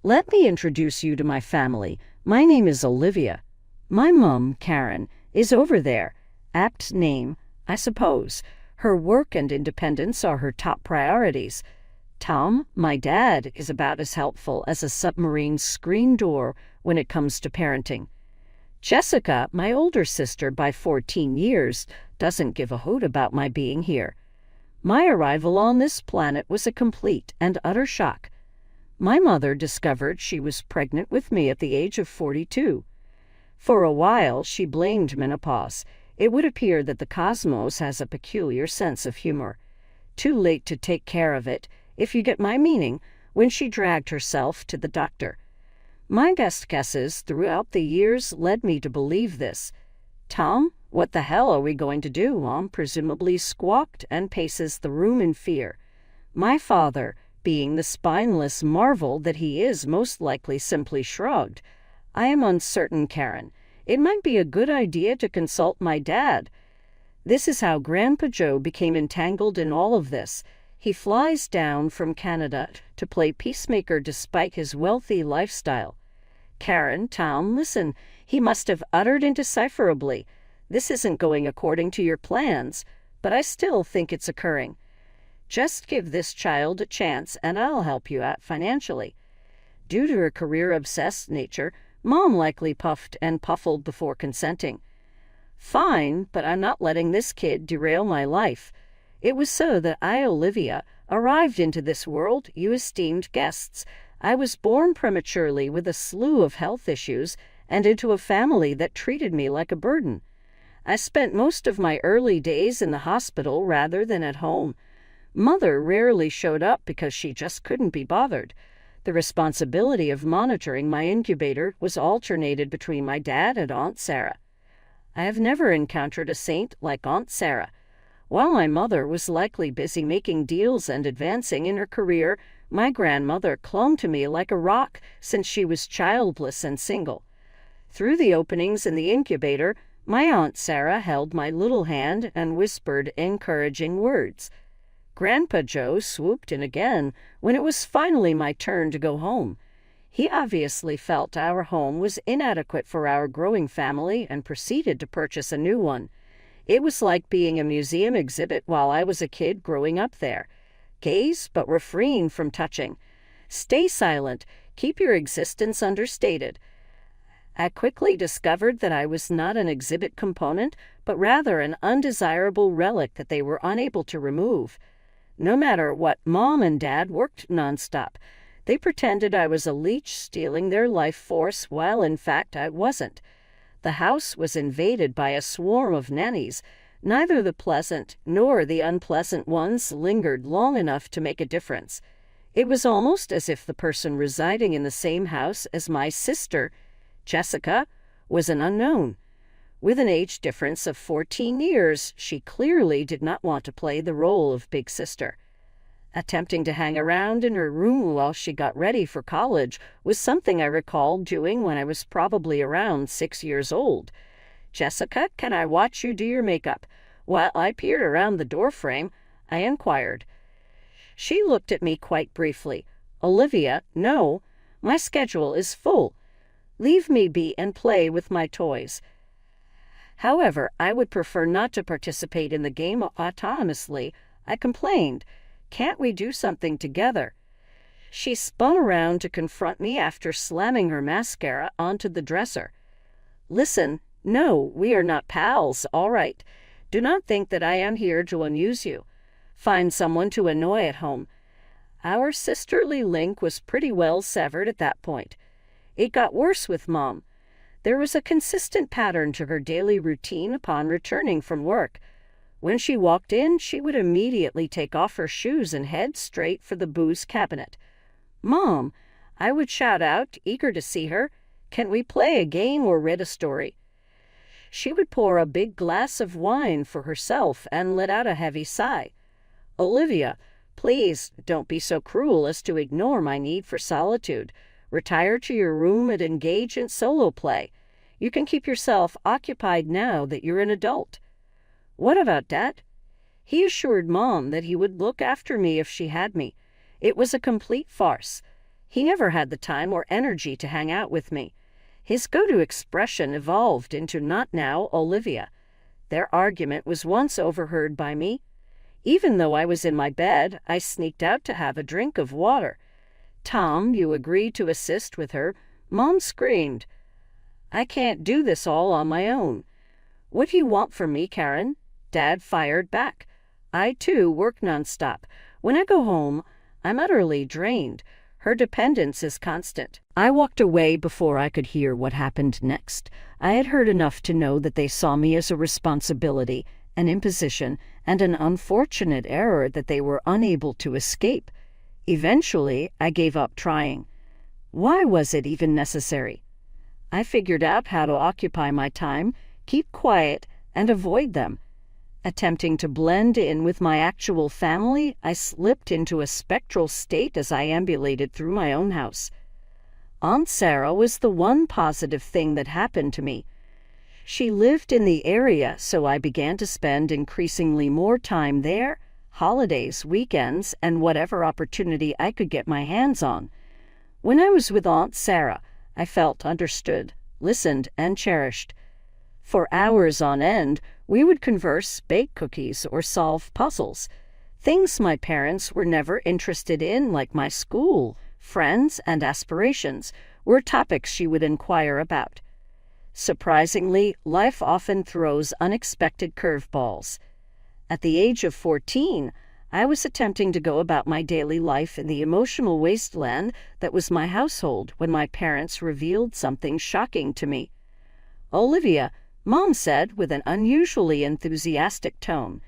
Let me introduce you to my family. My name is Olivia. My mum, Karen, is over there. Apt name, I suppose. Her work and independence are her top priorities. Tom, my dad, is about as helpful as a submarine screen door when it comes to parenting. Jessica, my older sister by 14 years, doesn't give a hoot about my being here. My arrival on this planet was a complete and utter shock. My mother discovered she was pregnant with me at the age of 42. For a while, she blamed menopause. It would appear that the cosmos has a peculiar sense of humor. Too late to take care of it, if you get my meaning, when she dragged herself to the doctor. My best guesses throughout the years led me to believe this. Tom, what the hell are we going to do? Mom presumably squawked and paces the room in fear. My father, being the spineless marvel that he is, most likely simply shrugged. I am uncertain, Karen. It might be a good idea to consult my dad. This is how Grandpa Joe became entangled in all of this. He flies down from Canada to play peacemaker despite his wealthy lifestyle. Karen, Tom, listen, he must have uttered indecipherably, "This isn't going according to your plans," but I still think it's occurring. Just give this child a chance and I'll help you out financially. Due to her career-obsessed nature, Mom likely puffed and puffled before consenting. Fine, but I'm not letting this kid derail my life. It was so that I, Olivia, arrived into this world, you esteemed guests. I was born prematurely with a slew of health issues and into a family that treated me like a burden. I spent most of my early days in the hospital rather than at home. Mother rarely showed up because she just couldn't be bothered. The responsibility of monitoring my incubator was alternated between my dad and Aunt Sarah. I have never encountered a saint like Aunt Sarah. While my mother was likely busy making deals and advancing in her career, my grandmother clung to me like a rock since she was childless and single. Through the openings in the incubator, my Aunt Sarah held my little hand and whispered encouraging words. Grandpa Joe swooped in again when it was finally my turn to go home. He obviously felt our home was inadequate for our growing family and proceeded to purchase a new one. It was like being a museum exhibit while I was a kid growing up there. Gaze, but refrain from touching. Stay silent. Keep your existence understated. I quickly discovered that I was not an exhibit component, but rather an undesirable relic that they were unable to remove. No matter what, Mom and Dad worked nonstop. They pretended I was a leech stealing their life force, while in fact I wasn't. The house was invaded by a swarm of nannies. Neither the pleasant nor the unpleasant ones lingered long enough to make a difference. It was almost as if the person residing in the same house as my sister, Jessica, was an unknown. With an age difference of 14 years, she clearly did not want to play the role of big sister. Attempting to hang around in her room while she got ready for college was something I recalled doing when I was probably around 6 years old. "Jessica, can I watch you do your makeup?" While I peered around the doorframe, I inquired. She looked at me quite briefly. "Olivia, no. My schedule is full. Leave me be and play with my toys." However, I would prefer not to participate in the game autonomously. I complained. "Can't we do something together?" She spun around to confront me after slamming her mascara onto the dresser. "Listen, no, we are not pals, all right. Do not think that I am here to amuse you. Find someone to annoy at home." Our sisterly link was pretty well severed at that point. It got worse with Mom. There was a consistent pattern to her daily routine upon returning from work. When she walked in, she would immediately take off her shoes and head straight for the booze cabinet. "Mom," I would shout out, eager to see her, "can we play a game or read a story?" She would pour a big glass of wine for herself and let out a heavy sigh. "Olivia, please don't be so cruel as to ignore my need for solitude. Retire to your room and engage in solo play. You can keep yourself occupied now that you're an adult." "What about Dad?" He assured Mom that he would look after me if she had me. It was a complete farce. He never had the time or energy to hang out with me. His go-to expression evolved into "not now, Olivia." Their argument was once overheard by me. Even though I was in my bed, I sneaked out to have a drink of water. "Tom, you agreed to assist with her," Mom screamed. "I can't do this all on my own." "What do you want from me, Karen?" Dad fired back. "I, too, work nonstop. When I go home, I'm utterly drained. Her dependence is constant." I walked away before I could hear what happened next. I had heard enough to know that they saw me as a responsibility, an imposition, and an unfortunate error that they were unable to escape. Eventually, I gave up trying. Why was it even necessary? I figured out how to occupy my time, keep quiet, and avoid them. Attempting to blend in with my actual family, I slipped into a spectral state as I ambulated through my own house. Aunt Sarah was the one positive thing that happened to me. She lived in the area, so I began to spend increasingly more time there, holidays, weekends, and whatever opportunity I could get my hands on. When I was with Aunt Sarah, I felt understood, listened, and cherished. For hours on end, we would converse, bake cookies, or solve puzzles. Things my parents were never interested in, like my school, friends, and aspirations, were topics she would inquire about. Surprisingly, life often throws unexpected curveballs. At the age of 14, I was attempting to go about my daily life in the emotional wasteland that was my household when my parents revealed something shocking to me. "Olivia," Mom said with an unusually enthusiastic tone,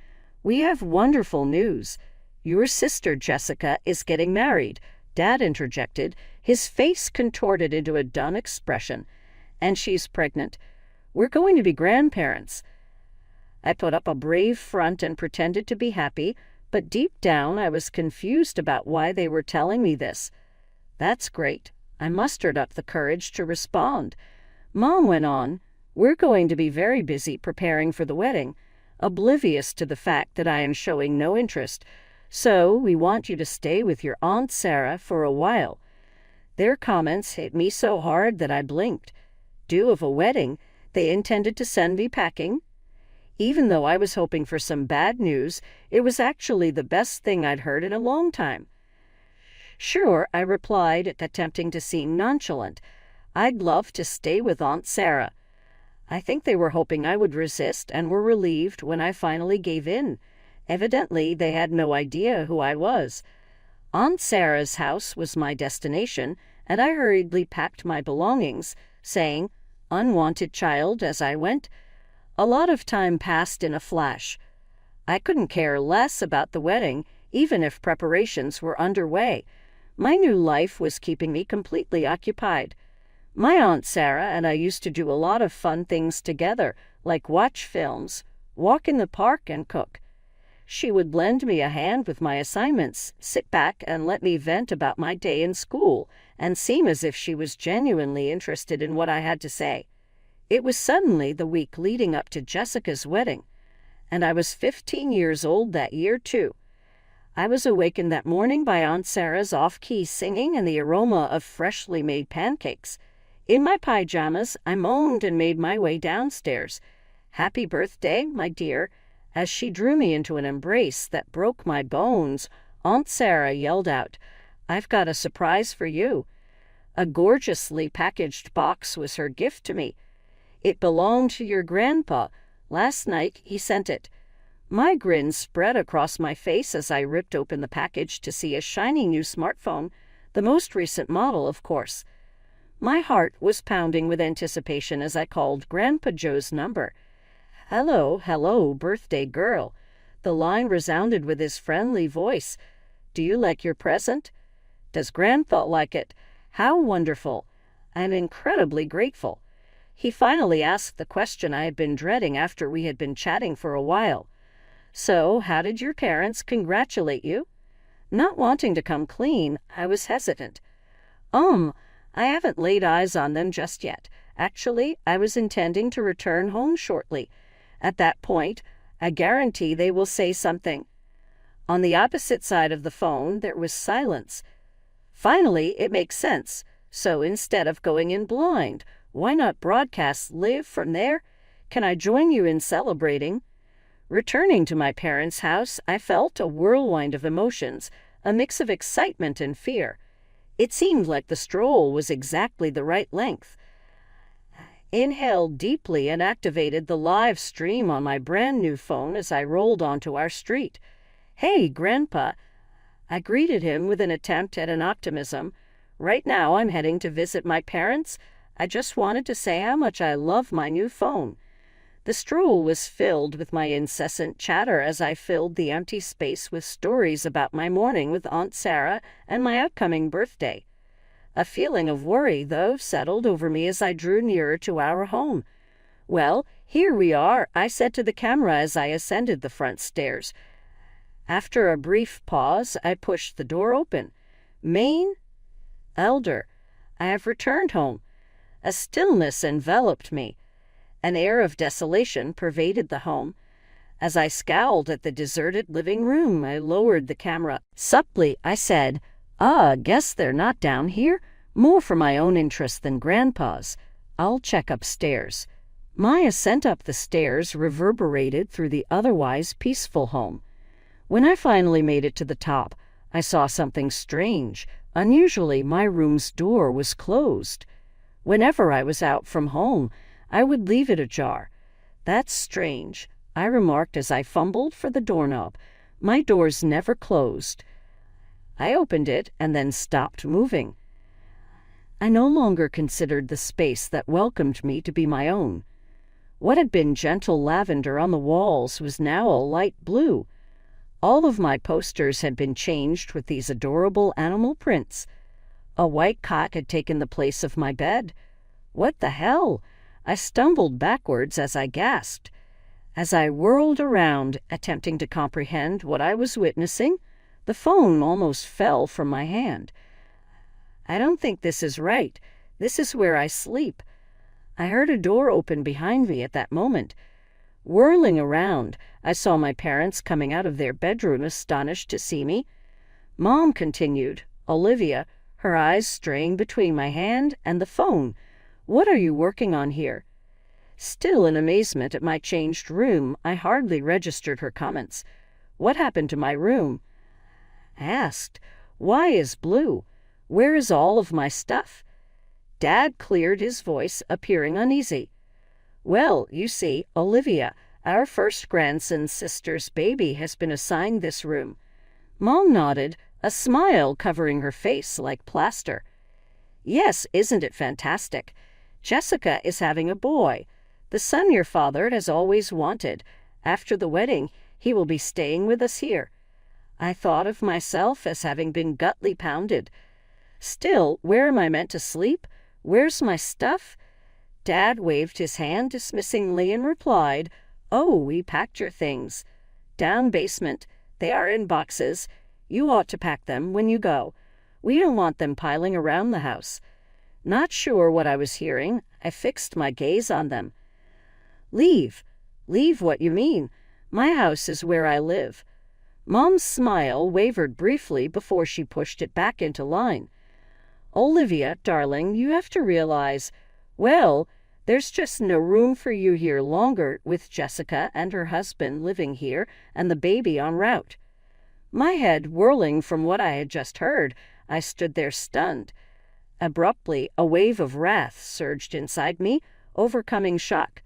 "we have wonderful news. Your sister Jessica is getting married," Dad interjected, his face contorted into a done expression. "And she's pregnant. We're going to be grandparents." I put up a brave front and pretended to be happy, but deep down I was confused about why they were telling me this. "That's great." I mustered up the courage to respond. Mom went on, "We're going to be very busy preparing for the wedding, oblivious to the fact that I am showing no interest. So we want you to stay with your Aunt Sarah for a while." Their comments hit me so hard that I blinked. Due of a wedding, they intended to send me packing? Even though I was hoping for some bad news, it was actually the best thing I'd heard in a long time. "Sure," I replied, attempting to seem nonchalant. "I'd love to stay with Aunt Sarah." I think they were hoping I would resist and were relieved when I finally gave in. Evidently, they had no idea who I was. Aunt Sarah's house was my destination, and I hurriedly packed my belongings, saying, "Unwanted child," as I went. A lot of time passed in a flash. I couldn't care less about the wedding, even if preparations were underway. My new life was keeping me completely occupied. My Aunt Sarah and I used to do a lot of fun things together, like watch films, walk in the park, and cook. She would lend me a hand with my assignments, sit back and let me vent about my day in school, and seem as if she was genuinely interested in what I had to say. It was suddenly the week leading up to Jessica's wedding, and I was 15 years old that year, too. I was awakened that morning by Aunt Sarah's off-key singing and the aroma of freshly made pancakes. In my pajamas, I moaned and made my way downstairs. "Happy birthday, my dear." As she drew me into an embrace that broke my bones, Aunt Sarah yelled out, "I've got a surprise for you." A gorgeously packaged box was her gift to me. "It belonged to your grandpa. Last night he sent it." My grin spread across my face as I ripped open the package to see a shiny new smartphone, the most recent model, of course. My heart was pounding with anticipation as I called Grandpa Joe's number. Hello, birthday girl." The line resounded with his friendly voice. "Do you like your present?" "Does Grandpa like it?" "How wonderful." "I'm incredibly grateful." He finally asked the question I had been dreading after we had been chatting for a while. "So, how did your parents congratulate you?" Not wanting to come clean, I was hesitant. I haven't laid eyes on them just yet. Actually, I was intending to return home shortly. At that point, I guarantee they will say something." On the opposite side of the phone, there was silence. Finally, it makes sense. So instead of going in blind, why not broadcast live from there? Can I join you in celebrating? Returning to my parents' house, I felt a whirlwind of emotions, a mix of excitement and fear. It seemed like the stroll was exactly the right length. Inhaled deeply and activated the live stream on my brand new phone as I rolled onto our street. "Hey, Grandpa." I greeted him with an attempt at an optimism. "Right now I'm heading to visit my parents. I just wanted to say how much I love my new phone." The stroll was filled with my incessant chatter as I filled the empty space with stories about my morning with Aunt Sarah and my upcoming birthday. A feeling of worry, though, settled over me as I drew nearer to our home. "Well, here we are," I said to the camera as I ascended the front stairs. After a brief pause, I pushed the door open. "Maine?" "Elder." "I have returned home." A stillness enveloped me. An air of desolation pervaded the home. As I scowled at the deserted living room, I lowered the camera. Subtly, I said, guess they're not down here. More for my own interest than Grandpa's. I'll check upstairs." My ascent up the stairs reverberated through the otherwise peaceful home. When I finally made it to the top, I saw something strange. Unusually, my room's door was closed. Whenever I was out from home, I would leave it ajar. "That's strange," I remarked as I fumbled for the doorknob. "My door's never closed." I opened it and then stopped moving. I no longer considered the space that welcomed me to be my own. What had been gentle lavender on the walls was now a light blue. All of my posters had been changed with these adorable animal prints. A white cot had taken the place of my bed. What the hell? I stumbled backwards as I gasped. As I whirled around, attempting to comprehend what I was witnessing, the phone almost fell from my hand. "I don't think this is right. This is where I sleep." I heard a door open behind me at that moment. Whirling around, I saw my parents coming out of their bedroom, astonished to see me. "Mom," continued Olivia, her eyes straying between my hand and the phone, "what are you working on here?" Still in amazement at my changed room, I hardly registered her comments. "What happened to my room?" I asked. "Why is blue? Where is all of my stuff?" Dad cleared his voice, appearing uneasy. "Well, you see, Olivia, our first grandson's sister's baby has been assigned this room." Mom nodded, a smile covering her face like plaster. "Yes, isn't it fantastic? Jessica is having a boy, the son your father has always wanted. After the wedding, he will be staying with us here." I thought of myself as having been gutly pounded. Still, where am I meant to sleep? Where's my stuff? Dad waved his hand dismissingly and replied, "Oh, we packed your things. Down basement. They are in boxes. You ought to pack them when you go. We don't want them piling around the house." Not sure what I was hearing, I fixed my gaze on them. "Leave? Leave what you mean? My house is where I live." Mom's smile wavered briefly before she pushed it back into line. "Olivia, darling, you have to realize, well, there's just no room for you here longer with Jessica and her husband living here and the baby en route." My head whirling from what I had just heard, I stood there stunned. Abruptly, a wave of wrath surged inside me, overcoming shock.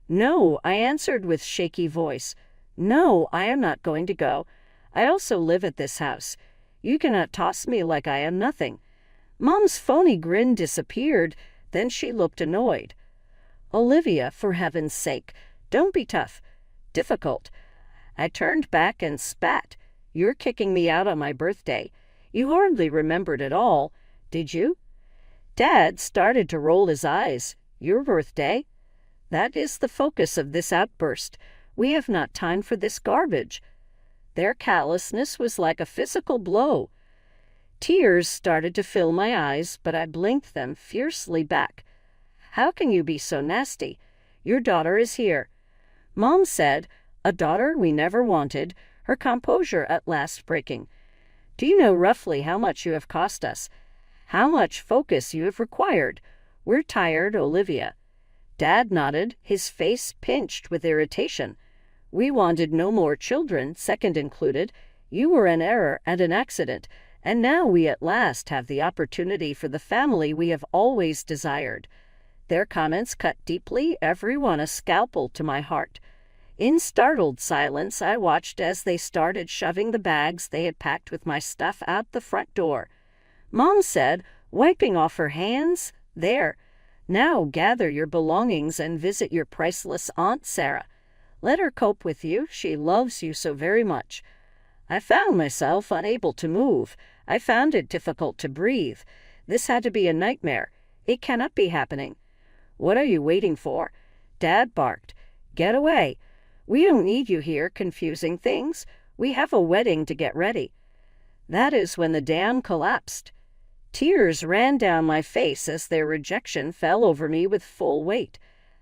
"No," I answered with shaky voice. "No, I am not going to go. I also live at this house. You cannot toss me like I am nothing." Mom's phony grin disappeared, then she looked annoyed. "Olivia, for heaven's sake, don't be tough. Difficult." I turned back and spat. "You're kicking me out on my birthday. You hardly remembered at all, did you?" Dad started to roll his eyes. "Your birthday? That is the focus of this outburst. We have not time for this garbage." Their callousness was like a physical blow. Tears started to fill my eyes, but I blinked them fiercely back. "How can you be so nasty? Your daughter is here." Mom said, "A daughter we never wanted," her composure at last breaking. Do you know roughly how much you have cost us? How much focus you have required? We're tired, Olivia." Dad nodded, his face pinched with irritation. "We wanted no more children, second included. You were an error and an accident, and now we at last have the opportunity for the family we have always desired." Their comments cut deeply, every one a scalpel to my heart. In startled silence, I watched as they started shoving the bags they had packed with my stuff out the front door. Mom said, wiping off her hands, "There. Now gather your belongings and visit your priceless Aunt Sarah. Let her cope with you. She loves you so very much." I found myself unable to move. I found it difficult to breathe. This had to be a nightmare. It cannot be happening. "What are you waiting for?" Dad barked. "Get away. We don't need you here confusing things. We have a wedding to get ready." That is when the dam collapsed. Tears ran down my face as their rejection fell over me with full weight.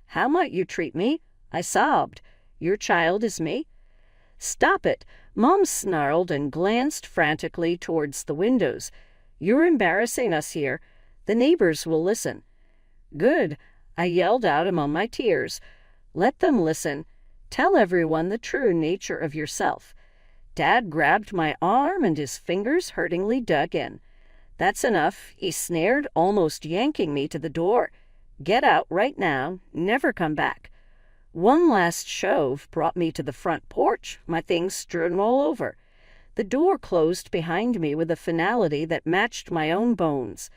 "How might you treat me?" I sobbed. "Your child is me?" "Stop it!" Mom snarled and glanced frantically towards the windows. "You're embarrassing us here. The neighbors will listen." "Good," I yelled out among my tears. "Let them listen. Tell everyone the true nature of yourself." Dad grabbed my arm and his fingers hurtingly dug in. "That's enough," he snared, almost yanking me to the door. "Get out right now. Never come back." One last shove brought me to the front porch, my things strewn all over. The door closed behind me with a finality that matched my own bones.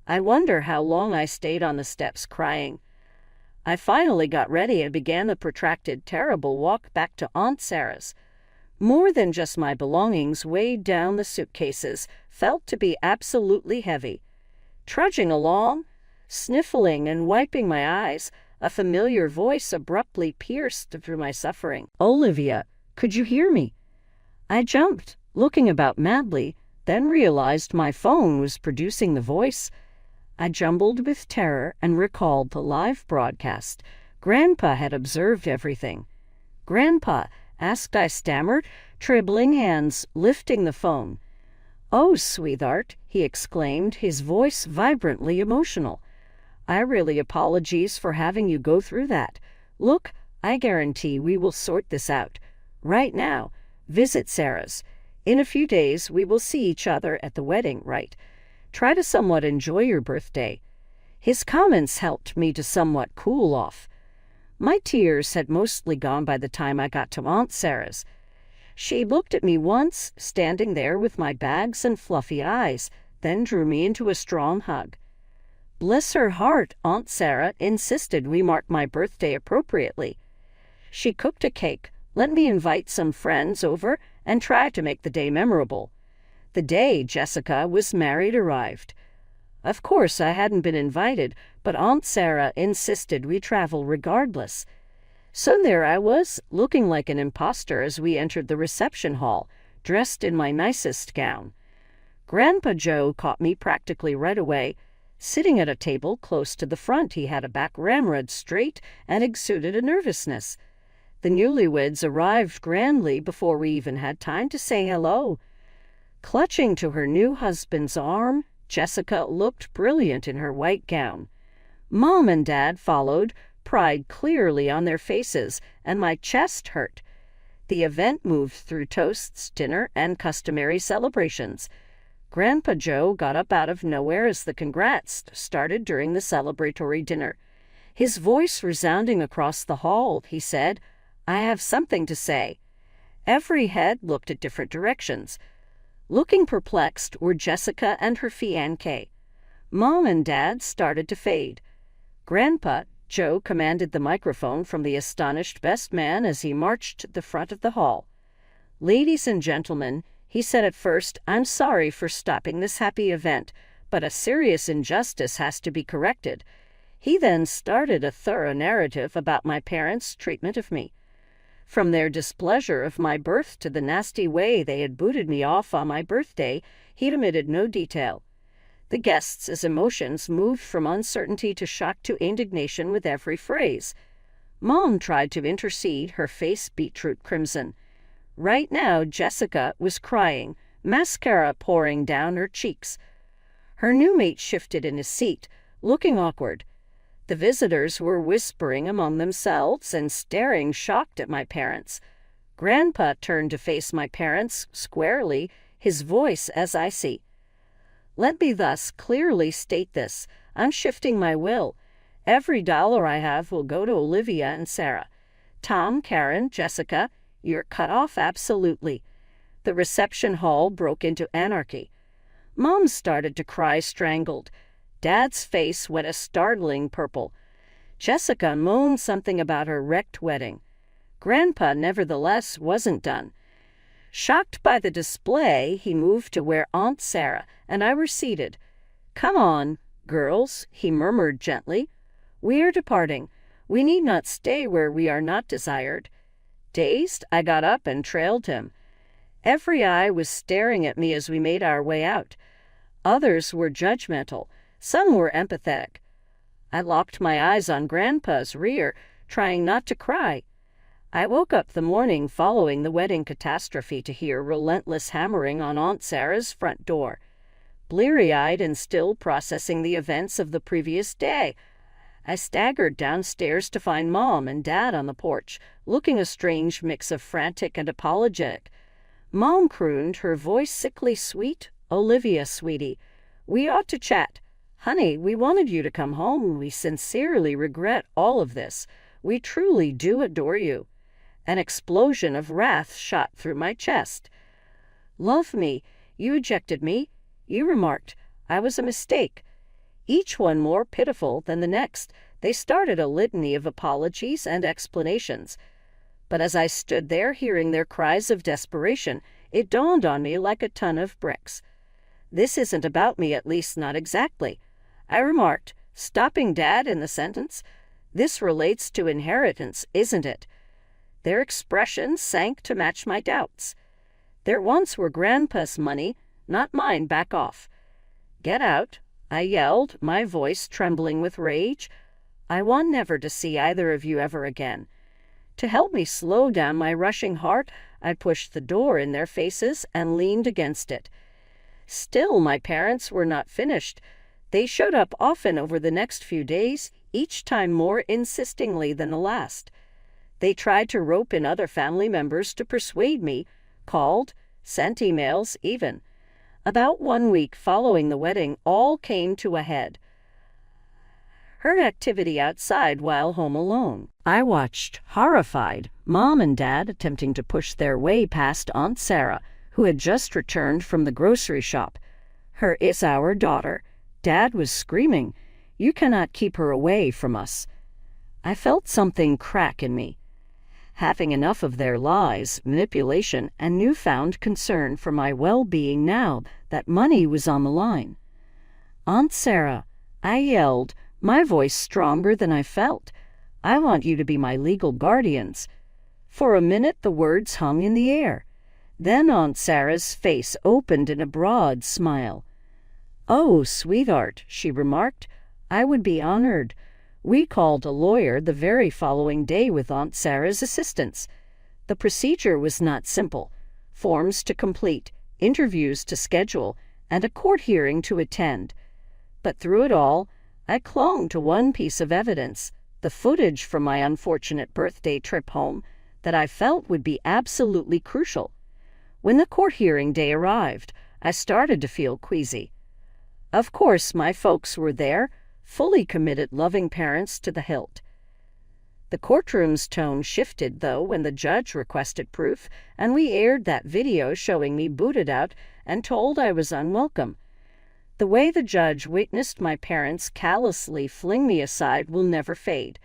I wonder how long I stayed on the steps crying. I finally got ready and began the protracted, terrible walk back to Aunt Sarah's. More than just my belongings weighed down the suitcases, felt to be absolutely heavy. Trudging along, sniffling and wiping my eyes, a familiar voice abruptly pierced through my suffering. "Olivia, could you hear me?" I jumped, looking about madly, then realized my phone was producing the voice. I jumbled with terror and recalled the live broadcast. Grandpa had observed everything. "Grandpa?" I stammered, trembling hands lifting the phone. "Oh, sweetheart," he exclaimed, his voice vibrantly emotional. "I really apologize for having you go through that. Look, I guarantee we will sort this out. Right now, visit Sarah's. In a few days, we will see each other at the wedding, right? Try to somewhat enjoy your birthday." His comments helped me to somewhat cool off. My tears had mostly gone by the time I got to Aunt Sarah's. She looked at me once, standing there with my bags and fluffy eyes, then drew me into a strong hug. Bless her heart, Aunt Sarah insisted we mark my birthday appropriately. She cooked a cake, let me invite some friends over, and try to make the day memorable. The day Jessica was married arrived. Of course, I hadn't been invited, but Aunt Sarah insisted we travel regardless. So there I was, looking like an imposter as we entered the reception hall, dressed in my nicest gown. Grandpa Joe caught me practically right away. Sitting at a table close to the front, he had a back ramrod straight and exuded a nervousness. The newlyweds arrived grandly before we even had time to say hello. Clutching to her new husband's arm, Jessica looked brilliant in her white gown. Mom and Dad followed, pride clearly on their faces, and my chest hurt. The event moved through toasts, dinner, and customary celebrations. Grandpa Joe got up out of nowhere as the congrats started during the celebratory dinner. His voice resounding across the hall, he said, "I have something to say." Every head looked at different directions. Looking perplexed were Jessica and her fiancé. Mom and Dad started to fade. Grandpa Joe commanded the microphone from the astonished best man as he marched to the front of the hall. "Ladies and gentlemen," he said at first, "I'm sorry for stopping this happy event, but a serious injustice has to be corrected." He then started a thorough narrative about my parents' treatment of me. From their displeasure of my birth to the nasty way they had booted me off on my birthday, he'd omitted no detail. The guests' emotions moved from uncertainty to shock to indignation with every phrase. Mom tried to intercede, her face beetroot crimson. Right now, Jessica was crying, mascara pouring down her cheeks. Her new mate shifted in his seat, looking awkward. The visitors were whispering among themselves and staring shocked at my parents. Grandpa turned to face my parents squarely, his voice as icy. "Let me thus clearly state this. I'm shifting my will. Every dollar I have will go to Olivia and Sarah. Tom, Karen, Jessica, you're cut off absolutely." The reception hall broke into anarchy. Mom started to cry strangled. Dad's face went a startling purple. Jessica moaned something about her wrecked wedding. Grandpa, nevertheless, wasn't done. Shocked by the display, he moved to where Aunt Sarah and I were seated. "Come on, girls," he murmured gently. "We are departing. We need not stay where we are not desired." Dazed, I got up and trailed him. Every eye was staring at me as we made our way out. Others were judgmental. Some were empathetic. I locked my eyes on Grandpa's rear, trying not to cry. I woke up the morning following the wedding catastrophe to hear relentless hammering on Aunt Sarah's front door. Bleary-eyed and still processing the events of the previous day, I staggered downstairs to find Mom and Dad on the porch, looking a strange mix of frantic and apologetic. Mom crooned, her voice sickly sweet, "Olivia, sweetie, we ought to chat. Honey, we wanted you to come home. We sincerely regret all of this. We truly do adore you." An explosion of wrath shot through my chest. "Love me. You ejected me. You remarked I was a mistake." Each one more pitiful than the next, they started a litany of apologies and explanations. But as I stood there hearing their cries of desperation, it dawned on me like a ton of bricks. "This isn't about me, at least not exactly," I remarked, stopping Dad in the sentence. "This relates to inheritance, isn't it?" Their expressions sank to match my doubts. "There once were Grandpa's money, not mine. Back off." "Get out," I yelled, my voice trembling with rage. "I want never to see either of you ever again." To help me slow down my rushing heart, I pushed the door in their faces and leaned against it. Still, my parents were not finished. They showed up often over the next few days, each time more insistingly than the last. They tried to rope in other family members to persuade me, called, sent emails even. About 1 week following the wedding, all came to a head. Heard activity outside while home alone. I watched, horrified, Mom and Dad attempting to push their way past Aunt Sarah, who had just returned from the grocery shop. "Her is our daughter." Dad was screaming, "You cannot keep her away from us." I felt something crack in me. Having enough of their lies, manipulation, and newfound concern for my well-being now that money was on the line. "Aunt Sarah," I yelled, my voice stronger than I felt, "I want you to be my legal guardians." For a minute the words hung in the air. Then Aunt Sarah's face opened in a broad smile. "Oh, sweetheart," she remarked, "I would be honored." We called a lawyer the very following day with Aunt Sarah's assistance. The procedure was not simple. Forms to complete, interviews to schedule, and a court hearing to attend. But through it all, I clung to one piece of evidence, the footage from my unfortunate birthday trip home, that I felt would be absolutely crucial. When the court hearing day arrived, I started to feel queasy. Of course, my folks were there, fully committed loving parents to the hilt. The courtroom's tone shifted, though, when the judge requested proof, and we aired that video showing me booted out and told I was unwelcome. The way the judge witnessed my parents callously fling me aside will never fade.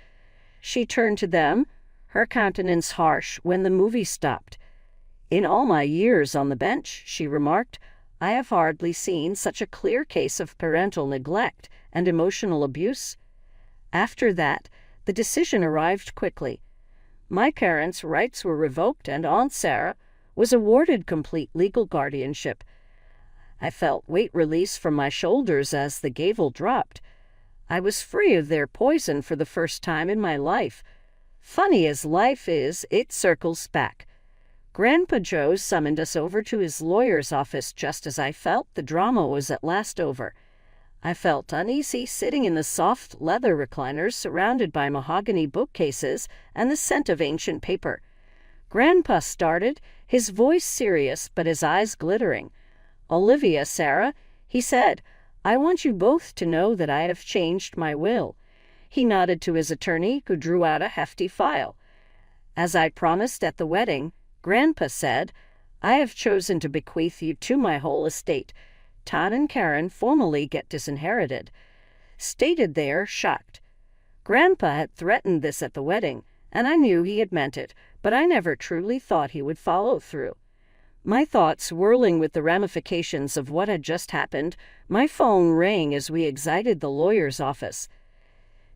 She turned to them, her countenance harsh, when the movie stopped. "In all my years on the bench," she remarked, "I have hardly seen such a clear case of parental neglect and emotional abuse." After that, the decision arrived quickly. My parents' rights were revoked and Aunt Sarah was awarded complete legal guardianship. I felt weight release from my shoulders as the gavel dropped. I was free of their poison for the first time in my life. Funny as life is, it circles back. Grandpa Joe summoned us over to his lawyer's office just as I felt the drama was at last over. I felt uneasy sitting in the soft leather recliners surrounded by mahogany bookcases and the scent of ancient paper. Grandpa started, his voice serious but his eyes glittering. "Olivia, Sarah," he said, "I want you both to know that I have changed my will." He nodded to his attorney, who drew out a hefty file. "As I promised at the wedding," Grandpa said, "I have chosen to bequeath you to my whole estate. Todd and Karen formally get disinherited." Stated there, shocked. Grandpa had threatened this at the wedding, and I knew he had meant it, but I never truly thought he would follow through. My thoughts whirling with the ramifications of what had just happened, my phone rang as we exited the lawyer's office.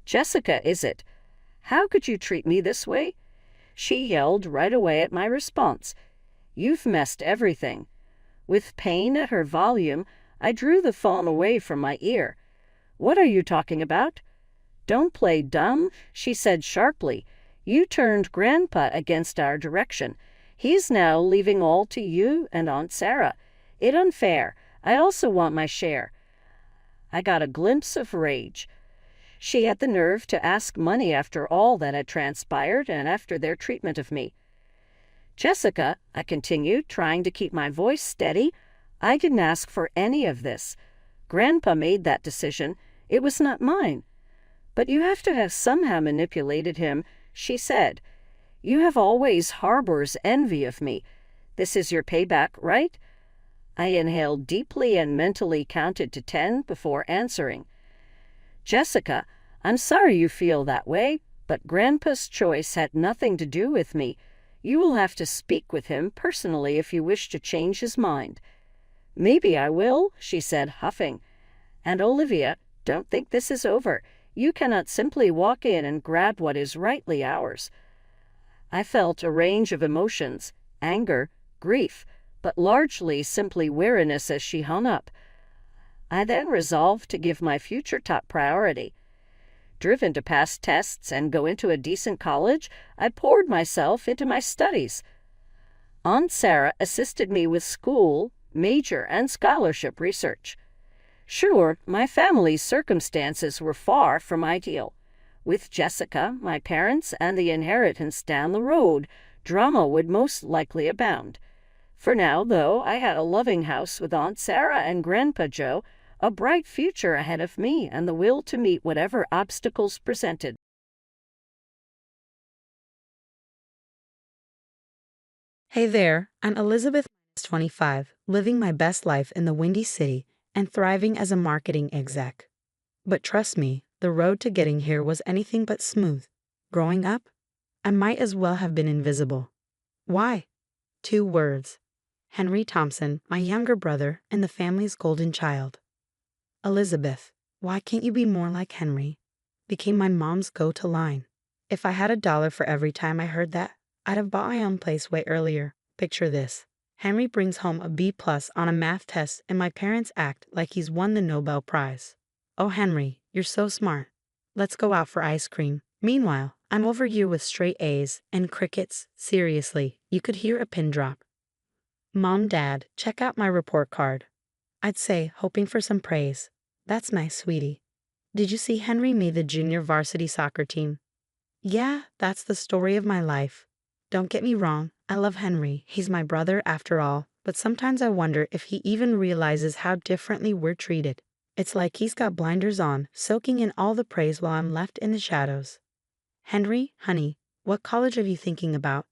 "Jessica, is it? How could you treat me this way?" She yelled right away at my response. "You've messed everything." With pain at her volume, I drew the phone away from my ear. "What are you talking about?" "Don't play dumb," she said sharply. "You turned Grandpa against our direction. He's now leaving all to you and Aunt Sarah. It's unfair. I also want my share." I got a glimpse of rage. She had the nerve to ask money after all that had transpired and after their treatment of me. "Jessica," I continued, trying to keep my voice steady, "I didn't ask for any of this. Grandpa made that decision. It was not mine." "But you have to have somehow manipulated him," she said. "You have always harbors envy of me. This is your payback, right?" I inhaled deeply and mentally counted to 10 before answering. "Jessica, I'm sorry you feel that way, but Grandpa's choice had nothing to do with me. You will have to speak with him personally if you wish to change his mind." "Maybe I will," she said, huffing. "And Olivia, don't think this is over. You cannot simply walk in and grab what is rightly ours." I felt a range of emotions, anger, grief, but largely simply weariness as she hung up. I then resolved to give my future top priority. Driven to pass tests and go into a decent college, I poured myself into my studies. Aunt Sarah assisted me with school, major, and scholarship research. Sure, my family's circumstances were far from ideal. With Jessica, my parents, and the inheritance down the road, drama would most likely abound. For now, though, I had a loving house with Aunt Sarah and Grandpa Joe, a bright future ahead of me, and the will to meet whatever obstacles presented. Hey there, I'm Elizabeth, 25, living my best life in the Windy City and thriving as a marketing exec. But trust me, the road to getting here was anything but smooth. Growing up, I might as well have been invisible. Why? 2 words. Henry Thompson, my younger brother, and the family's golden child. Elizabeth, why can't you be more like Henry? Became my mom's go-to line. If I had $1 for every time I heard that, I'd have bought my own place way earlier. Picture this. Henry brings home a B+ on a math test and my parents act like he's won the Nobel Prize. "Oh, Henry, you're so smart. Let's go out for ice cream." Meanwhile, I'm over here with straight A's and crickets. Seriously, you could hear a pin drop. "Mom, Dad, check out my report card." I'd say, hoping for some praise. "That's nice, sweetie. Did you see Henry made the junior varsity soccer team?" Yeah, that's the story of my life. Don't get me wrong, I love Henry. He's my brother after all, but sometimes I wonder if he even realizes how differently we're treated. It's like he's got blinders on, soaking in all the praise while I'm left in the shadows. "Henry, honey, what college are you thinking about?"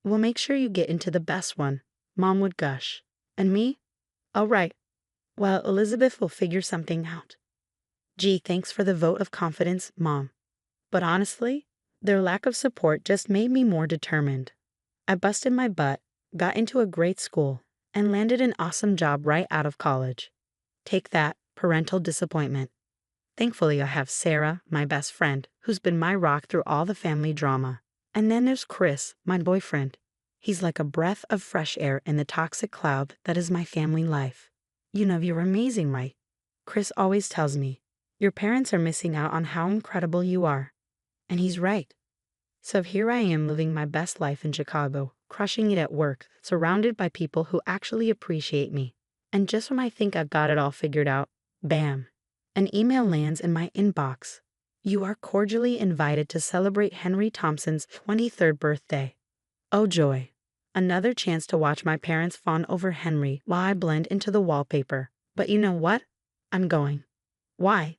"Well, make sure you get into the best one," Mom would gush. "And me?" "Oh, right. Well, Elizabeth will figure something out." Gee, thanks for the vote of confidence, Mom. But honestly, their lack of support just made me more determined. I busted my butt, got into a great school, and landed an awesome job right out of college. Take that, parental disappointment. Thankfully, I have Sarah, my best friend, who's been my rock through all the family drama. And then there's Chris, my boyfriend. He's like a breath of fresh air in the toxic cloud that is my family life. You know, you're amazing, right? Chris always tells me, "Your parents are missing out on how incredible you are." And he's right. So here I am living my best life in Chicago, crushing it at work, surrounded by people who actually appreciate me. And just when I think I've got it all figured out, bam, an email lands in my inbox. You are cordially invited to celebrate Henry Thompson's 23rd birthday. Oh joy. Another chance to watch my parents fawn over Henry while I blend into the wallpaper. But you know what? I'm going. Why?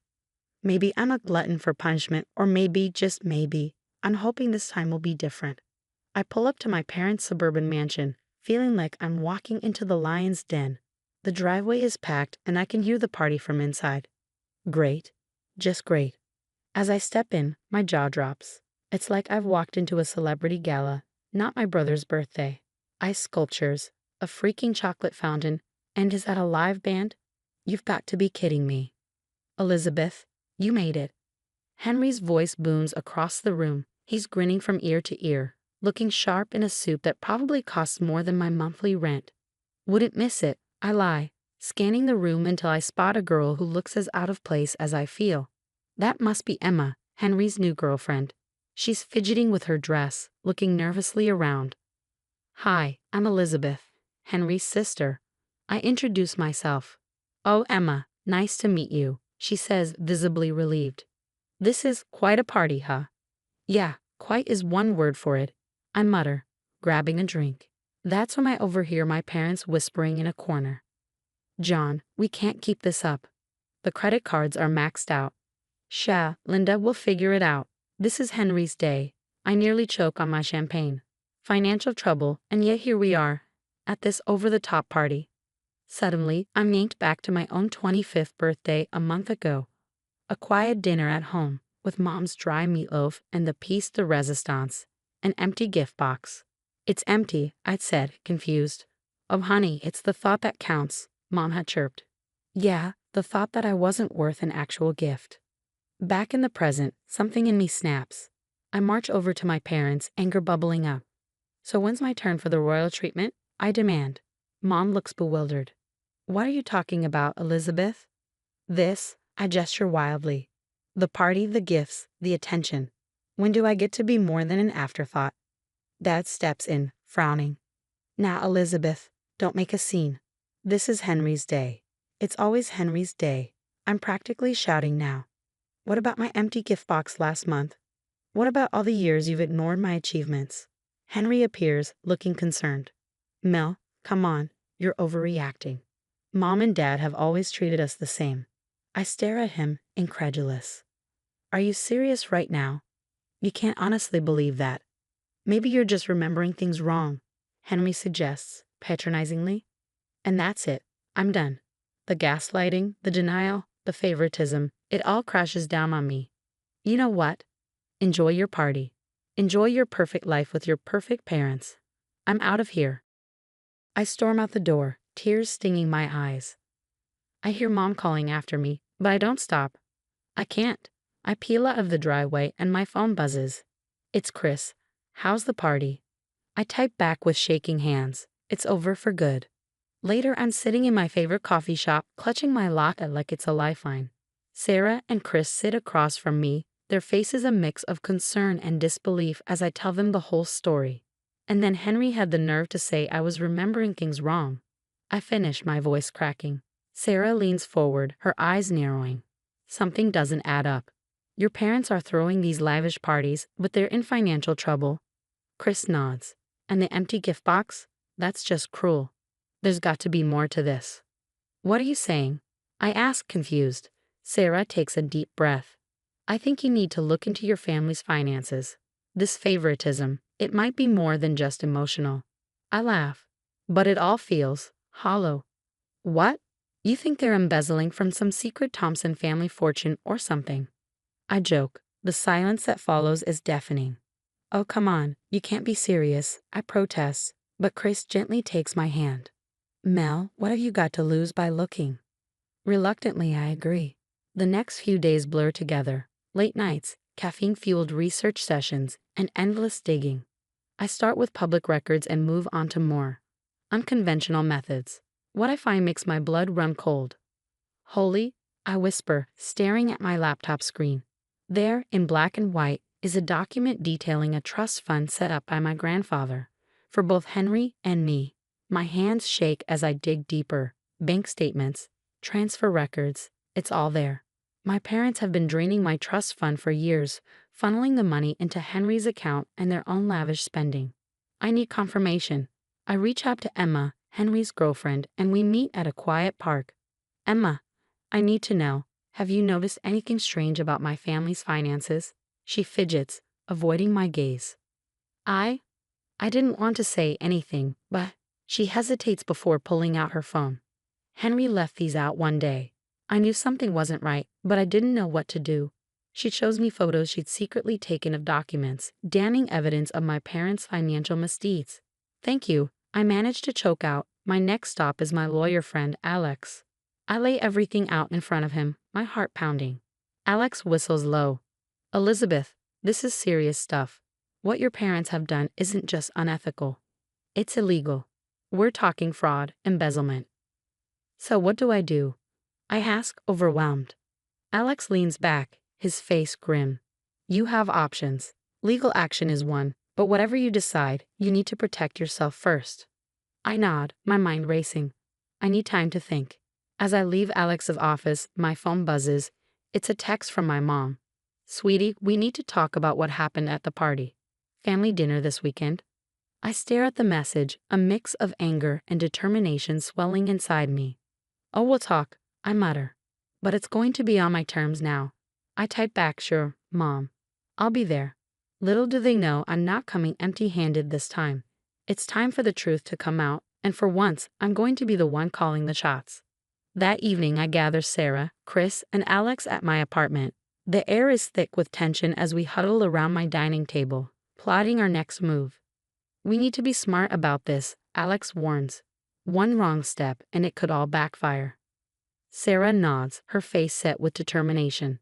Maybe I'm a glutton for punishment, or maybe, just maybe, I'm hoping this time will be different. I pull up to my parents' suburban mansion, feeling like I'm walking into the lion's den. The driveway is packed and I can hear the party from inside. Great. Just great. As I step in, my jaw drops. It's like I've walked into a celebrity gala, not my brother's birthday. Ice sculptures, a freaking chocolate fountain, and is that a live band? You've got to be kidding me. Elizabeth, you made it. Henry's voice booms across the room. He's grinning from ear to ear, looking sharp in a suit that probably costs more than my monthly rent. Wouldn't miss it, I lie, scanning the room until I spot a girl who looks as out of place as I feel. That must be Emma, Henry's new girlfriend. She's fidgeting with her dress, looking nervously around. Hi, I'm Elizabeth, Henry's sister. I introduce myself. Oh, Emma, nice to meet you, she says, visibly relieved. This is quite a party, huh? Yeah, quite is one word for it, I mutter, grabbing a drink. That's when I overhear my parents whispering in a corner. John, we can't keep this up. The credit cards are maxed out. Sha, Linda, we'll figure it out. This is Henry's day. I nearly choke on my champagne. Financial trouble, and yet here we are, at this over-the-top party. Suddenly, I'm yanked back to my own 25th birthday a month ago. A quiet dinner at home, with Mom's dry meatloaf and the piece de resistance. An empty gift box. It's empty, I'd said, confused. Oh honey, it's the thought that counts, Mom had chirped. Yeah, the thought that I wasn't worth an actual gift. Back in the present, something in me snaps. I march over to my parents, anger bubbling up. So when's my turn for the royal treatment? I demand. Mom looks bewildered. What are you talking about, Elizabeth? This, I gesture wildly. The party, the gifts, the attention. When do I get to be more than an afterthought? Dad steps in, frowning. Now, Elizabeth, don't make a scene. This is Henry's day. It's always Henry's day. I'm practically shouting now. What about my empty gift box last month? What about all the years you've ignored my achievements? Henry appears, looking concerned. Mel, come on, you're overreacting. Mom and Dad have always treated us the same. I stare at him, incredulous. Are you serious right now? You can't honestly believe that. Maybe you're just remembering things wrong, Henry suggests, patronizingly. And that's it. I'm done. The gaslighting, the denial, the favoritism, it all crashes down on me. You know what? Enjoy your party. Enjoy your perfect life with your perfect parents. I'm out of here. I storm out the door, tears stinging my eyes. I hear Mom calling after me, but I don't stop. I can't. I peel out of the driveway and my phone buzzes. It's Chris. How's the party? I type back with shaking hands. It's over for good. Later, I'm sitting in my favorite coffee shop, clutching my locket like it's a lifeline. Sarah and Chris sit across from me, their faces a mix of concern and disbelief as I tell them the whole story. And then Henry had the nerve to say I was remembering things wrong. I finish, my voice cracking. Sarah leans forward, her eyes narrowing. Something doesn't add up. Your parents are throwing these lavish parties, but they're in financial trouble. Chris nods. And the empty gift box? That's just cruel. There's got to be more to this. What are you saying? I ask, confused. Sarah takes a deep breath. I think you need to look into your family's finances. This favoritism, it might be more than just emotional. I laugh. But it all feels hollow. What? You think they're embezzling from some secret Thompson family fortune or something? I joke. The silence that follows is deafening. Oh, come on, you can't be serious, I protest, but Chris gently takes my hand. Mel, what have you got to lose by looking? Reluctantly, I agree. The next few days blur together. Late nights, caffeine-fueled research sessions, and endless digging. I start with public records and move on to more unconventional methods. What I find makes my blood run cold. Holy, I whisper, staring at my laptop screen. There, in black and white, is a document detailing a trust fund set up by my grandfather. for both Henry and me. My hands shake as I dig deeper. Bank statements, transfer records, it's all there. My parents have been draining my trust fund for years, funneling the money into Henry's account and their own lavish spending. I need confirmation. I reach out to Emma, Henry's girlfriend, and we meet at a quiet park. Emma, I need to know, have you noticed anything strange about my family's finances? She fidgets, avoiding my gaze. I didn't want to say anything, but she hesitates before pulling out her phone. Henry left these out one day. I knew something wasn't right, but I didn't know what to do. She shows me photos she'd secretly taken of documents, damning evidence of my parents' financial misdeeds. Thank you, I managed to choke out. My next stop is my lawyer friend, Alex. I lay everything out in front of him, my heart pounding. Alex whistles low. Elizabeth, this is serious stuff. What your parents have done isn't just unethical. It's illegal. We're talking fraud, embezzlement. So what do I do? I ask, overwhelmed. Alex leans back, his face grim. You have options. Legal action is one, but whatever you decide, you need to protect yourself first. I nod, my mind racing. I need time to think. As I leave Alex's office, my phone buzzes. It's a text from my mom. Sweetie, we need to talk about what happened at the party. Family dinner this weekend. I stare at the message, a mix of anger and determination swelling inside me. Oh, we'll talk, I mutter. But it's going to be on my terms now. I type back, sure, Mom. I'll be there. Little do they know I'm not coming empty-handed this time. It's time for the truth to come out, and for once, I'm going to be the one calling the shots. That evening I gather Sarah, Chris, and Alex at my apartment. The air is thick with tension as we huddle around my dining table, plotting our next move. We need to be smart about this, Alex warns. One wrong step and it could all backfire. Sarah nods, her face set with determination.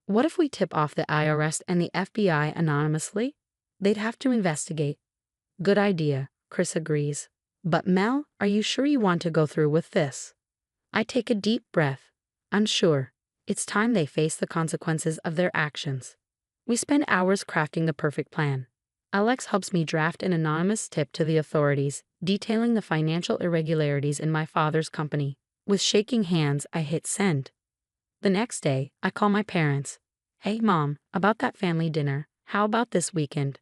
What if we tip off the IRS and the FBI anonymously? They'd have to investigate. Good idea, Chris agrees. But Mel, are you sure you want to go through with this? I take a deep breath. Unsure. It's time they face the consequences of their actions. We spend hours crafting the perfect plan. Alex helps me draft an anonymous tip to the authorities, detailing the financial irregularities in my father's company. With shaking hands, I hit send. The next day, I call my parents. Hey, Mom, about that family dinner, how about this weekend?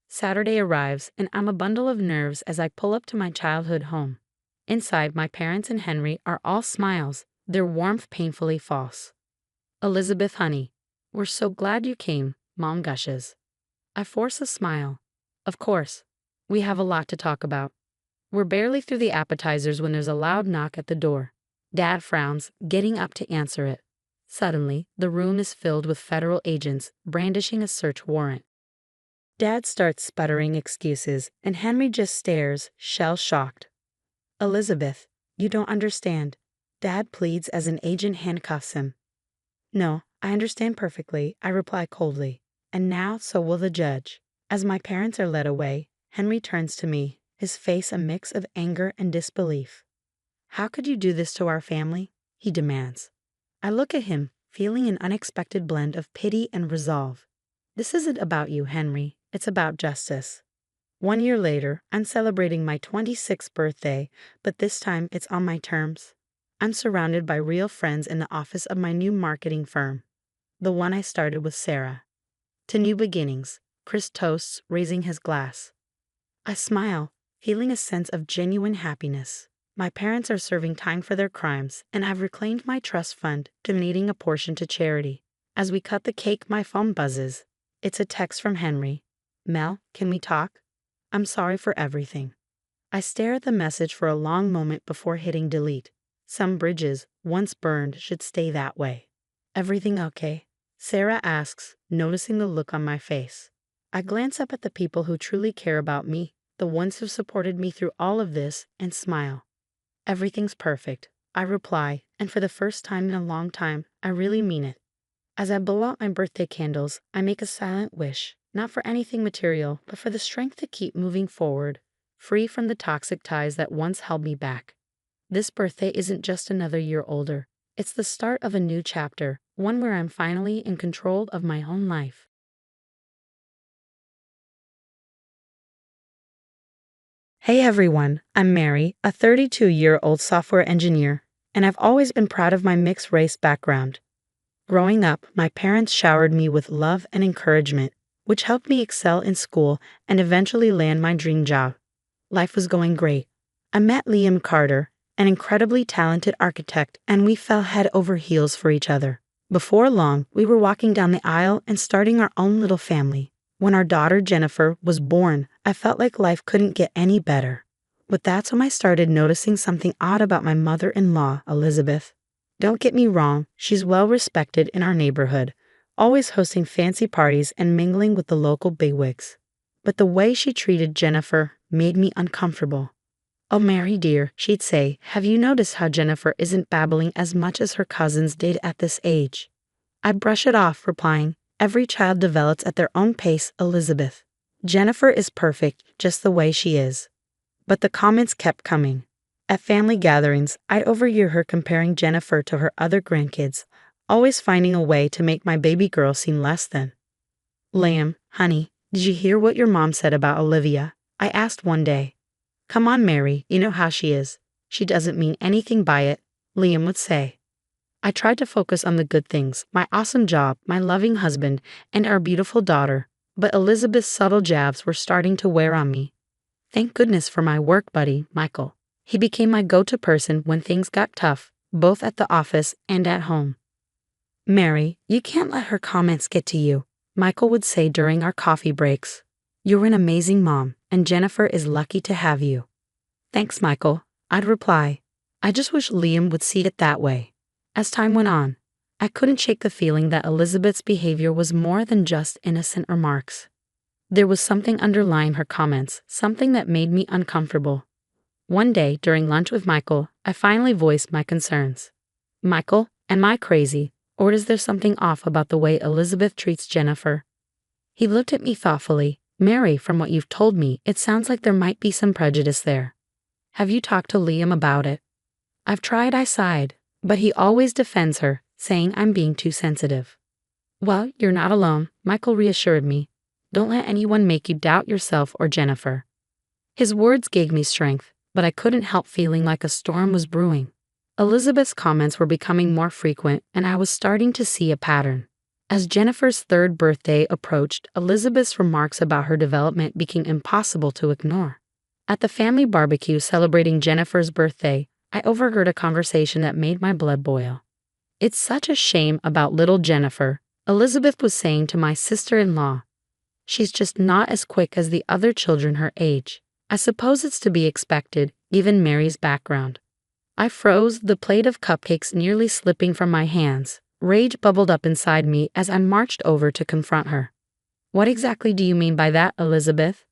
Saturday arrives, and I'm a bundle of nerves as I pull up to my childhood home. Inside, my parents and Henry are all smiles, their warmth painfully false. Elizabeth, honey, we're so glad you came, Mom gushes. I force a smile. Of course. We have a lot to talk about. We're barely through the appetizers when there's a loud knock at the door. Dad frowns, getting up to answer it. Suddenly, the room is filled with federal agents brandishing a search warrant. Dad starts sputtering excuses, and Henry just stares, shell-shocked. Elizabeth, you don't understand. Dad pleads as an agent handcuffs him. No, I understand perfectly, I reply coldly. And now so will the judge. As my parents are led away, Henry turns to me, his face a mix of anger and disbelief. How could you do this to our family? He demands. I look at him, feeling an unexpected blend of pity and resolve. This isn't about you, Henry. It's about justice. 1 year later, I'm celebrating my 26th birthday, but this time it's on my terms. I'm surrounded by real friends in the office of my new marketing firm, the one I started with Sarah. To new beginnings, Chris toasts, raising his glass. I smile, feeling a sense of genuine happiness. My parents are serving time for their crimes, and I've reclaimed my trust fund, donating a portion to charity. As we cut the cake, my phone buzzes. It's a text from Henry. Mel, can we talk? I'm sorry for everything. I stare at the message for a long moment before hitting delete. Some bridges, once burned, should stay that way. Everything okay? Sarah asks, noticing the look on my face. I glance up at the people who truly care about me, the ones who supported me through all of this, and smile. Everything's perfect, I reply, and for the first time in a long time, I really mean it. As I blow out my birthday candles, I make a silent wish, not for anything material, but for the strength to keep moving forward, free from the toxic ties that once held me back. This birthday isn't just another year older. It's the start of a new chapter, one where I'm finally in control of my own life. Hey everyone, I'm Mary, a 32-year-old software engineer, and I've always been proud of my mixed race background. Growing up, my parents showered me with love and encouragement, which helped me excel in school and eventually land my dream job. Life was going great. I met Liam Carter, an incredibly talented architect, and we fell head over heels for each other. Before long, we were walking down the aisle and starting our own little family. When our daughter Jennifer was born, I felt like life couldn't get any better. But that's when I started noticing something odd about my mother-in-law, Elizabeth. Don't get me wrong, she's well respected in our neighborhood, always hosting fancy parties and mingling with the local bigwigs. But the way she treated Jennifer made me uncomfortable. "Oh, Mary dear," she'd say, "have you noticed how Jennifer isn't babbling as much as her cousins did at this age?" I'd brush it off, replying, "Every child develops at their own pace, Elizabeth. Jennifer is perfect just the way she is." But the comments kept coming. At family gatherings, I'd overhear her comparing Jennifer to her other grandkids, always finding a way to make my baby girl seem less than. "Liam, honey, did you hear what your mom said about Olivia?" I asked one day. "Come on, Mary, you know how she is. She doesn't mean anything by it," Liam would say. I tried to focus on the good things, my awesome job, my loving husband, and our beautiful daughter, but Elizabeth's subtle jabs were starting to wear on me. Thank goodness for my work buddy, Michael. He became my go-to person when things got tough, both at the office and at home. "Mary, you can't let her comments get to you," Michael would say during our coffee breaks. "You're an amazing mom, and Jennifer is lucky to have you." "Thanks, Michael," I'd reply. I just wish Liam would see it that way. As time went on, I couldn't shake the feeling that Elizabeth's behavior was more than just innocent remarks. There was something underlying her comments, something that made me uncomfortable. One day, during lunch with Michael, I finally voiced my concerns. "Michael, am I crazy, or is there something off about the way Elizabeth treats Jennifer?" He looked at me thoughtfully. "Mary, from what you've told me, it sounds like there might be some prejudice there. Have you talked to Liam about it?" "I've tried," I sighed, "but he always defends her, saying I'm being too sensitive." "Well, you're not alone," Michael reassured me. "Don't let anyone make you doubt yourself or Jennifer." His words gave me strength, but I couldn't help feeling like a storm was brewing. Elizabeth's comments were becoming more frequent, and I was starting to see a pattern. As Jennifer's third birthday approached, Elizabeth's remarks about her development became impossible to ignore. At the family barbecue celebrating Jennifer's birthday, I overheard a conversation that made my blood boil. "It's such a shame about little Jennifer," Elizabeth was saying to my sister-in-law. "She's just not as quick as the other children her age. I suppose it's to be expected, given Mary's background." I froze, the plate of cupcakes nearly slipping from my hands. Rage bubbled up inside me as I marched over to confront her. "What exactly do you mean by that, Elizabeth?"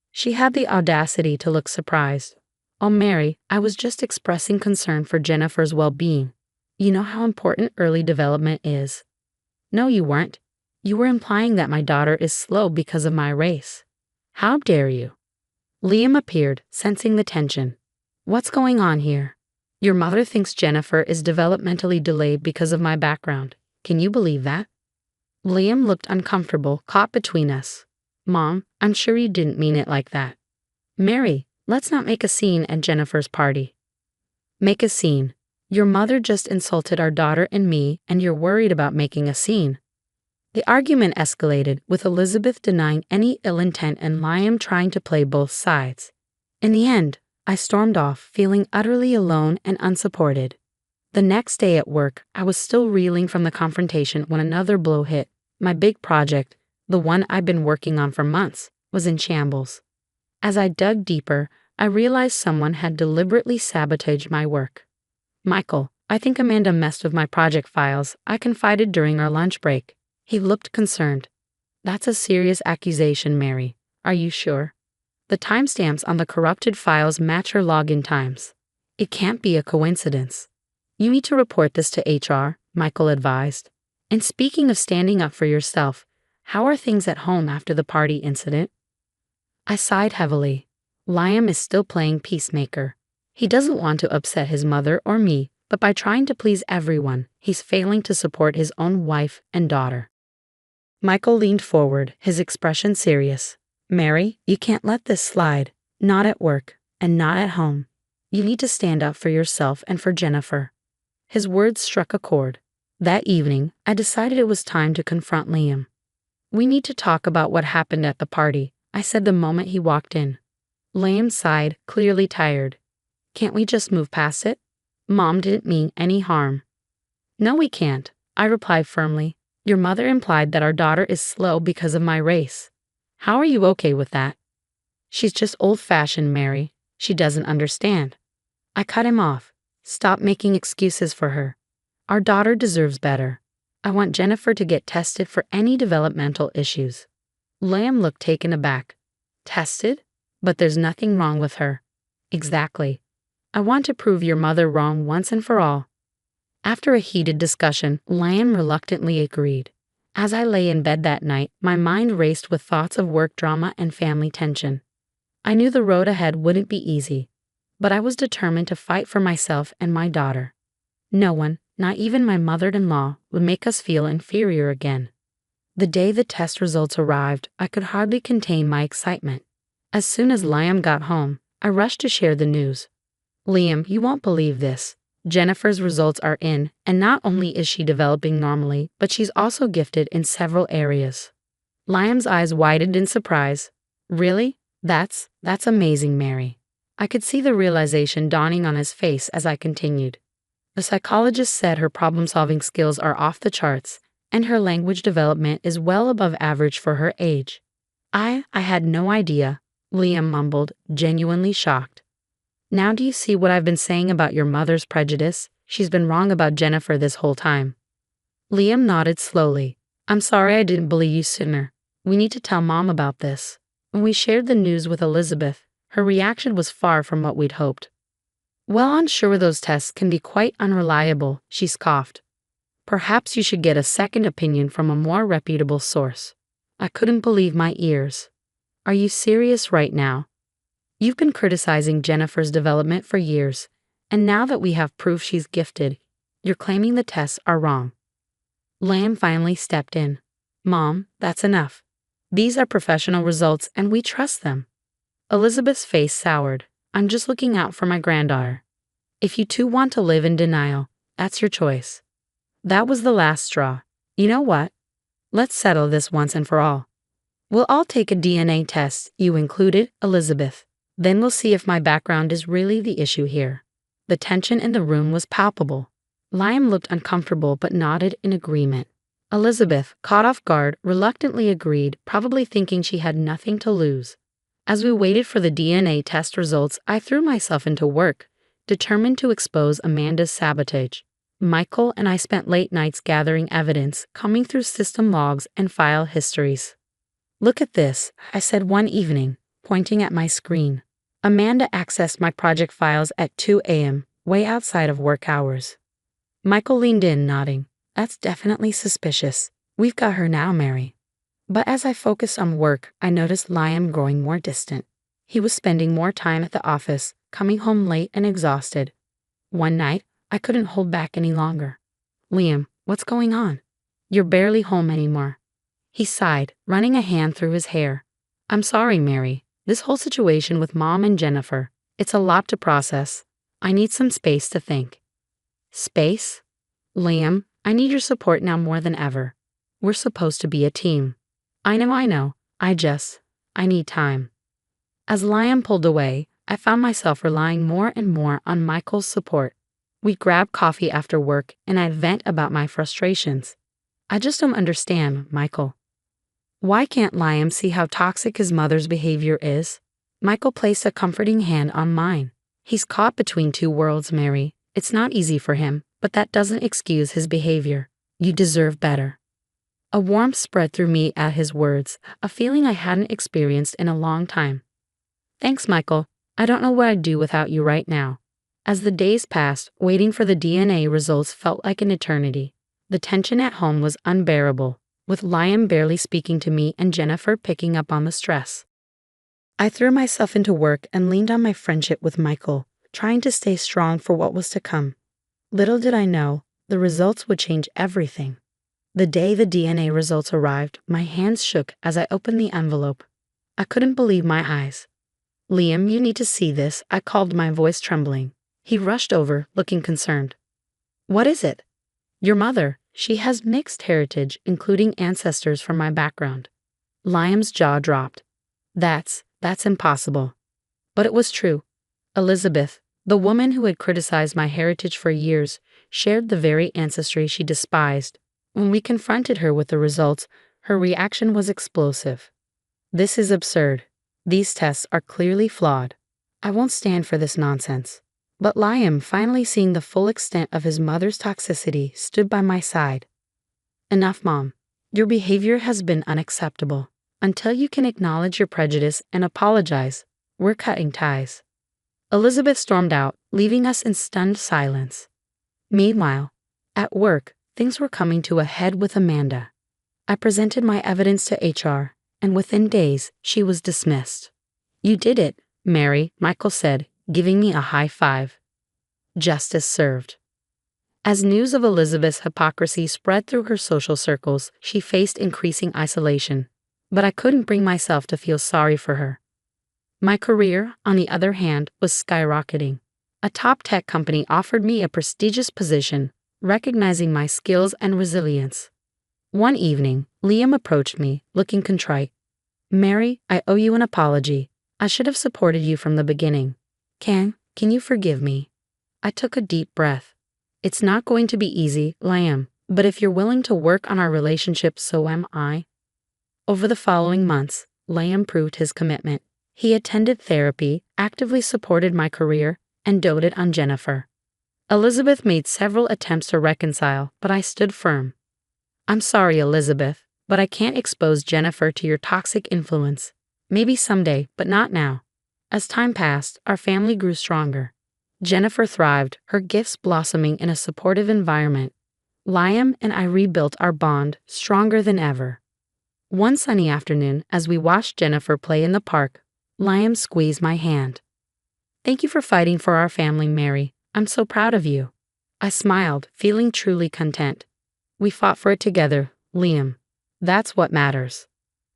She had the audacity to look surprised. "Oh, Mary, I was just expressing concern for Jennifer's well-being. You know how important early development is." "No, you weren't. You were implying that my daughter is slow because of my race." "How dare you?" Liam appeared, sensing the tension. "What's going on here? Your mother thinks Jennifer is developmentally delayed because of my background. Can you believe that?" Liam looked uncomfortable, caught between us. "Mom, I'm sure you didn't mean it like that." "Mary, let's not make a scene at Jennifer's party." "Make a scene? Your mother just insulted our daughter and me, and you're worried about making a scene." The argument escalated, with Elizabeth denying any ill intent and Liam trying to play both sides. In the end, I stormed off, feeling utterly alone and unsupported. The next day at work, I was still reeling from the confrontation when another blow hit. My big project, the one I'd been working on for months, was in shambles. As I dug deeper, I realized someone had deliberately sabotaged my work. "Michael, I think Amanda messed with my project files," I confided during our lunch break. He looked concerned. "That's a serious accusation, Mary. Are you sure? The timestamps on the corrupted files match her login times. It can't be a coincidence." "You need to report this to HR," Michael advised. "And speaking of standing up for yourself, how are things at home after the party incident?" I sighed heavily. Liam is still playing peacemaker. He doesn't want to upset his mother or me, but by trying to please everyone, he's failing to support his own wife and daughter. Michael leaned forward, his expression serious. "Mary, you can't let this slide. Not at work, and not at home. You need to stand up for yourself and for Jennifer. His words struck a chord. That evening, I decided it was time to confront Liam. We need to talk about what happened at the party, I said the moment he walked in. Liam sighed, clearly tired. Can't we just move past it? Mom didn't mean any harm. No, we can't, I replied firmly. Your mother implied that our daughter is slow because of my race. How are you okay with that? She's just old-fashioned, Mary. She doesn't understand. I cut him off. Stop making excuses for her. Our daughter deserves better. I want Jennifer to get tested for any developmental issues. Liam looked taken aback. Tested? But there's nothing wrong with her. Exactly. I want to prove your mother wrong once and for all. After a heated discussion, Liam reluctantly agreed. As I lay in bed that night, my mind raced with thoughts of work drama and family tension. I knew the road ahead wouldn't be easy, but I was determined to fight for myself and my daughter. No one, not even my mother-in-law, would make us feel inferior again. The day the test results arrived, I could hardly contain my excitement. As soon as Liam got home, I rushed to share the news. Liam, you won't believe this. Jennifer's results are in, and not only is she developing normally, but she's also gifted in several areas. Liam's eyes widened in surprise. Really? That's amazing, Mary. I could see the realization dawning on his face as I continued. The psychologist said her problem-solving skills are off the charts, and her language development is well above average for her age. I had no idea, Liam mumbled, genuinely shocked. Now do you see what I've been saying about your mother's prejudice? She's been wrong about Jennifer this whole time. Liam nodded slowly. I'm sorry I didn't believe you sooner. We need to tell Mom about this. When we shared the news with Elizabeth, her reaction was far from what we'd hoped. Well, I'm sure those tests can be quite unreliable, she scoffed. Perhaps you should get a second opinion from a more reputable source. I couldn't believe my ears. Are you serious right now? You've been criticizing Jennifer's development for years, and now that we have proof she's gifted, you're claiming the tests are wrong. Liam finally stepped in. Mom, that's enough. These are professional results and we trust them. Elizabeth's face soured. I'm just looking out for my granddaughter. If you two want to live in denial, that's your choice. That was the last straw. You know what? Let's settle this once and for all. We'll all take a DNA test, you included, Elizabeth. Then we'll see if my background is really the issue here. The tension in the room was palpable. Liam looked uncomfortable but nodded in agreement. Elizabeth, caught off guard, reluctantly agreed, probably thinking she had nothing to lose. As we waited for the DNA test results, I threw myself into work, determined to expose Amanda's sabotage. Michael and I spent late nights gathering evidence, combing through system logs and file histories. Look at this, I said one evening, pointing at my screen. Amanda accessed my project files at 2 a.m., way outside of work hours. Michael leaned in, nodding. That's definitely suspicious. We've got her now, Mary. But as I focused on work, I noticed Liam growing more distant. He was spending more time at the office, coming home late and exhausted. One night, I couldn't hold back any longer. Liam, what's going on? You're barely home anymore. He sighed, running a hand through his hair. I'm sorry, Mary. This whole situation with Mom and Jennifer, it's a lot to process. I need some space to think. Space? Liam, I need your support now more than ever. We're supposed to be a team. I know. I need time. As Liam pulled away, I found myself relying more and more on Michael's support. We'd grab coffee after work and I'd vent about my frustrations. I just don't understand, Michael. Why can't Liam see how toxic his mother's behavior is? Michael placed a comforting hand on mine. He's caught between two worlds, Mary. It's not easy for him, but that doesn't excuse his behavior. You deserve better. A warmth spread through me at his words, a feeling I hadn't experienced in a long time. Thanks, Michael. I don't know what I'd do without you right now. As the days passed, waiting for the DNA results felt like an eternity. The tension at home was unbearable, with Liam barely speaking to me and Jennifer picking up on the stress. I threw myself into work and leaned on my friendship with Michael, trying to stay strong for what was to come. Little did I know, the results would change everything. The day the DNA results arrived, my hands shook as I opened the envelope. I couldn't believe my eyes. Liam, you need to see this, I called, my voice trembling. He rushed over, looking concerned. What is it? Your mother. She has mixed heritage, including ancestors from my background. Liam's jaw dropped. That's impossible. But it was true. Elizabeth, the woman who had criticized my heritage for years, shared the very ancestry she despised. When we confronted her with the results, her reaction was explosive. This is absurd. These tests are clearly flawed. I won't stand for this nonsense. But Liam, finally seeing the full extent of his mother's toxicity, stood by my side. Enough, Mom. Your behavior has been unacceptable. Until you can acknowledge your prejudice and apologize, we're cutting ties. Elizabeth stormed out, leaving us in stunned silence. Meanwhile, at work, things were coming to a head with Amanda. I presented my evidence to HR, and within days, she was dismissed. You did it, Mary, Michael said, giving me a high five. Justice served. As news of Elizabeth's hypocrisy spread through her social circles, she faced increasing isolation. But I couldn't bring myself to feel sorry for her. My career, on the other hand, was skyrocketing. A top tech company offered me a prestigious position, recognizing my skills and resilience. One evening, Liam approached me, looking contrite. Mary, I owe you an apology. I should have supported you from the beginning. Can you forgive me? I took a deep breath. It's not going to be easy, Liam, but if you're willing to work on our relationship, so am I. Over the following months, Liam proved his commitment. He attended therapy, actively supported my career, and doted on Jennifer. Elizabeth made several attempts to reconcile, but I stood firm. I'm sorry, Elizabeth, but I can't expose Jennifer to your toxic influence. Maybe someday, but not now. As time passed, our family grew stronger. Jennifer thrived, her gifts blossoming in a supportive environment. Liam and I rebuilt our bond, stronger than ever. One sunny afternoon, as we watched Jennifer play in the park, Liam squeezed my hand. Thank you for fighting for our family, Mary. I'm so proud of you. I smiled, feeling truly content. We fought for it together, Liam. That's what matters.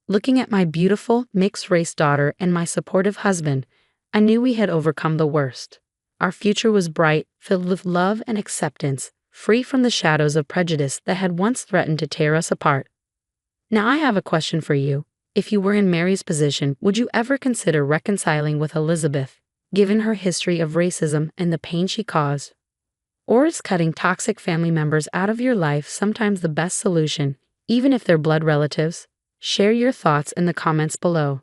Looking at my beautiful, mixed-race daughter and my supportive husband, I knew we had overcome the worst. Our future was bright, filled with love and acceptance, free from the shadows of prejudice that had once threatened to tear us apart. Now I have a question for you. If you were in Mary's position, would you ever consider reconciling with Elizabeth, given her history of racism and the pain she caused? Or is cutting toxic family members out of your life sometimes the best solution, even if they're blood relatives? Share your thoughts in the comments below.